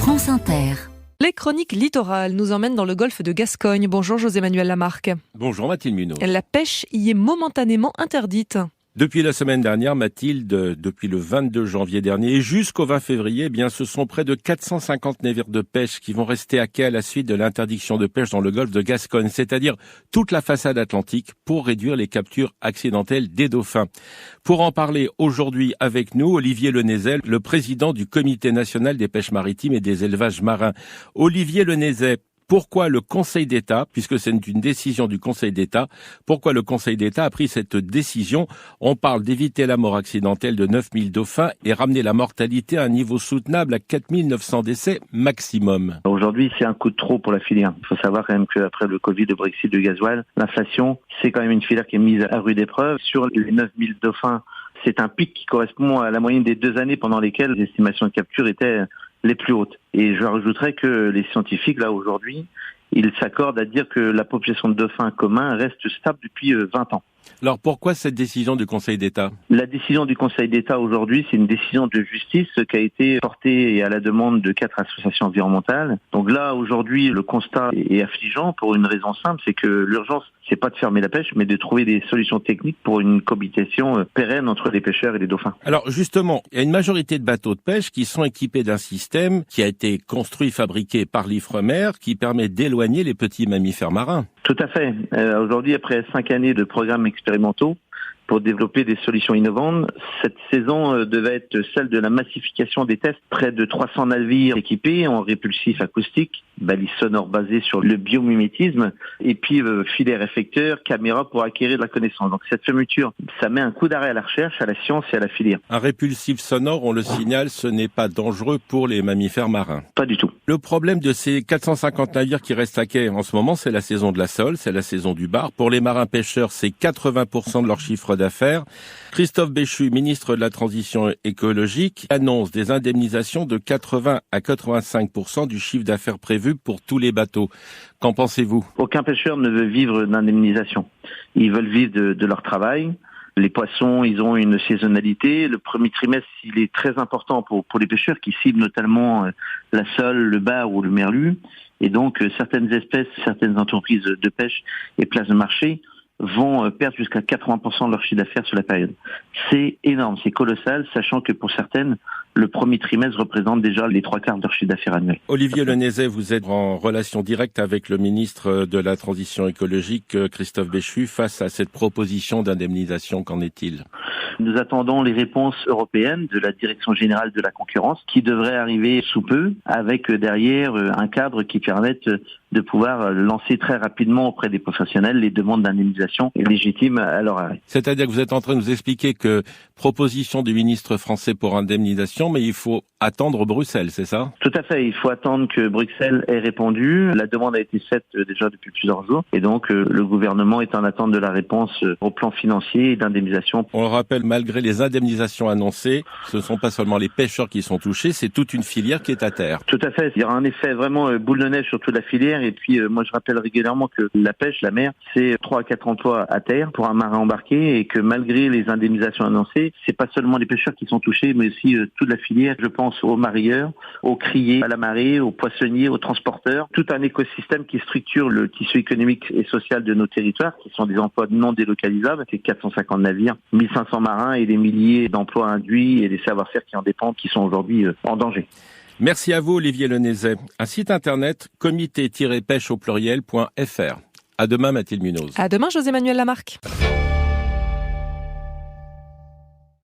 France Inter. Les chroniques littorales nous emmènent dans le golfe de Gascogne. Bonjour José-Manuel Lamarque. Bonjour Mathilde Munoz. La pêche y est momentanément interdite. Depuis la semaine dernière, Mathilde, depuis le 22 janvier dernier et jusqu'au 20 février, ce sont près de 450 navires de pêche qui vont rester à quai à la suite de l'interdiction de pêche dans le golfe de Gascogne, c'est-à-dire toute la façade atlantique pour réduire les captures accidentelles des dauphins. Pour en parler aujourd'hui avec nous, Olivier Lenezet, le président du Comité national des pêches maritimes et des élevages marins. Olivier Lenezet, pourquoi le Conseil d'État, puisque c'est une décision du Conseil d'État, pourquoi le Conseil d'État a pris cette décision? On parle d'éviter la mort accidentelle de 9000 dauphins et ramener la mortalité à un niveau soutenable à 4900 décès maximum. Aujourd'hui, c'est un coup de trop pour la filière. Il faut savoir quand même qu'après le Covid, le Brexit, le gasoil, l'inflation, c'est quand même une filière qui est mise à rude épreuve. Sur les 9000 dauphins, c'est un pic qui correspond à la moyenne des 2 années pendant lesquelles les estimations de capture étaient les plus hautes. Et je rajouterais que les scientifiques, là, aujourd'hui, ils s'accordent à dire que la population de dauphins communs reste stable depuis 20 ans. Alors pourquoi cette décision du Conseil d'État? La décision du Conseil d'État aujourd'hui, c'est une décision de justice qui a été portée à la demande de 4 associations environnementales. Donc là, aujourd'hui, le constat est affligeant pour une raison simple, c'est que l'urgence, c'est pas de fermer la pêche, mais de trouver des solutions techniques pour une cohabitation pérenne entre les pêcheurs et les dauphins. Alors justement, il y a une majorité de bateaux de pêche qui sont équipés d'un système qui a été construit, fabriqué par l'Ifremer, qui permet d'éloigner les petits mammifères marins. Tout à fait. Aujourd'hui, après 5 années de programmes expérimentaux pour développer des solutions innovantes, cette saison devait être celle de la massification des tests. Près de 300 navires équipés en répulsifs acoustiques, balises sonores basées sur le biomimétisme, et puis filets réflecteurs, caméras pour acquérir de la connaissance. Donc cette fermeture, ça met un coup d'arrêt à la recherche, à la science et à la filière. Un répulsif sonore, on le signale, ce n'est pas dangereux pour les mammifères marins. Pas du tout. Le problème de ces 450 navires qui restent à quai en ce moment, c'est la saison de la sole, c'est la saison du bar. Pour les marins pêcheurs, c'est 80% de leur chiffre d'affaires. Christophe Béchu, ministre de la Transition écologique, annonce des indemnisations de 80 à 85% du chiffre d'affaires prévu pour tous les bateaux. Qu'en pensez-vous? Aucun pêcheur ne veut vivre d'indemnisation. Ils veulent vivre de leur travail. Les poissons, ils ont une saisonnalité. Le premier trimestre, il est très important pour les pêcheurs qui ciblent notamment la sole, le bar ou le merlu. Et donc, certaines espèces, certaines entreprises de pêche et places de marché vont perdre jusqu'à 80% de leur chiffre d'affaires sur la période. C'est énorme, c'est colossal, sachant que pour certaines, le premier trimestre représente déjà les 3/4 de leur chiffre d'affaires annuel. Olivier Lenezet, vous êtes en relation directe avec le ministre de la Transition écologique, Christophe Béchu, face à cette proposition d'indemnisation. Qu'en est-il? Nous attendons les réponses européennes de la Direction générale de la concurrence qui devrait arriver sous peu avec derrière un cadre qui permette de pouvoir lancer très rapidement auprès des professionnels les demandes d'indemnisation légitimes à leur arrêt. C'est-à-dire que vous êtes en train de nous expliquer que proposition du ministre français pour indemnisation, mais il faut attendre Bruxelles, c'est ça? Tout à fait, il faut attendre que Bruxelles ait répondu. La demande a été faite déjà depuis plusieurs jours et donc le gouvernement est en attente de la réponse au plan financier et d'indemnisation. On le rappelle, malgré les indemnisations annoncées, ce ne sont pas seulement les pêcheurs qui sont touchés, c'est toute une filière qui est à terre. Tout à fait, il y aura un effet vraiment boule de neige sur toute la filière et puis moi je rappelle régulièrement que la pêche, la mer, c'est 3 à 4 emplois à terre pour un marin embarqué et que malgré les indemnisations annoncées, c'est pas seulement les pêcheurs qui sont touchés mais aussi toute la filière. Je pense aux marieurs, aux criers à la marée, aux poissonniers, aux transporteurs, tout un écosystème qui structure le tissu économique et social de nos territoires, qui sont des emplois non délocalisables, c'est 450 navires, 1500 marins et des milliers d'emplois induits et des savoir-faire qui en dépendent, qui sont aujourd'hui en danger. Merci à vous Olivier Lenezet. Un site internet comité-pêche au pluriel.fr. À demain Mathilde Munoz. À demain José-Manuel Lamarque.